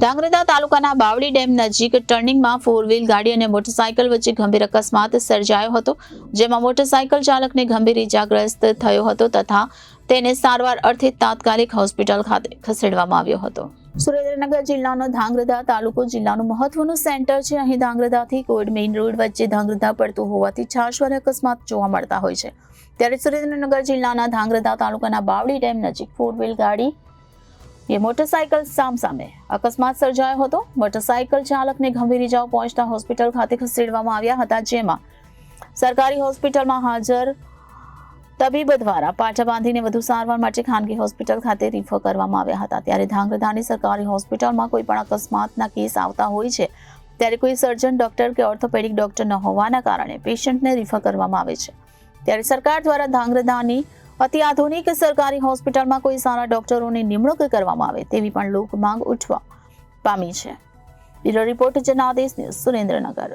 ધાંગધ્રા તાલુકાના બાવળી ડેમ નજીક ટર્નિંગમાં 4 વ્હીલ ગાડી અને મોટરસાયકલ વચ્ચે ગંભીર અકસ્માત સર્જાયો હતો, જેમાં મોટરસાયકલ ચાલકને ગંભીર ઇજાગ્રસ્ત થયો હતો તથા તેને સારવાર અર્થે તાત્કાલિક હોસ્પિટલ ખાતે ખસેડવામાં આવ્યો હતો। સુરેન્દ્રનગર જિલ્લાનો ધાંગધ્રા તાલુકો જિલ્લાનું મહત્વનું સેન્ટર છે। અહીં ધાંગધ્રાથી કોવિડ મેઇન રોડ વચ્ચે ધાંગધ્રા પડતું હોવાથી છાશવારે અકસ્માત જોવા મળતા હોય છે। ત્યારે સુરેન્દ્રનગર જિલ્લાના ધાંગધ્રા તાલુકાના બાવળી ડેમ નજીક 4 વ્હીલ ગાડી મોટરસાયકલ સામસામે અકસ્માત સર્જાયો હતો। મોટરસાયકલ ચાલકને ગંભીર ઇજાઓ પહોંચતા હોસ્પિટલ ખાતે ખસેડવામાં આવ્યા હતા, જેમાં સરકારી હોસ્પિટલમાં હાજર તબીબ દ્વારા પાટા બાંધીને વધુ સારવાર માટે ખાનગી હોસ્પિટલ ખાતે રિફર કરવામાં આવ્યા હતા। ત્યારે ધાંગધ્રાની સરકારી હોસ્પિટલમાં કોઈ પણ અકસ્માતના કેસ આવતા હોય છે, ત્યારે કોઈ સર્જન ડોક્ટર કે ઓર્થોપેડિક ડોક્ટર ન હોવાના કારણે પેશન્ટને રિફર કરવામાં આવે છે। ત્યારે સરકાર દ્વારા ધાંગધ્રાની અતિ આધુનિક સરકારી હોસ્પિટલમાં કોઈ સારા ડોક્ટરોની નિમણૂક કરવામાં આવે તેવી પણ લોક માંગ ઉઠવા પામી છે। Bureau report Janadesh news, Surendranagar.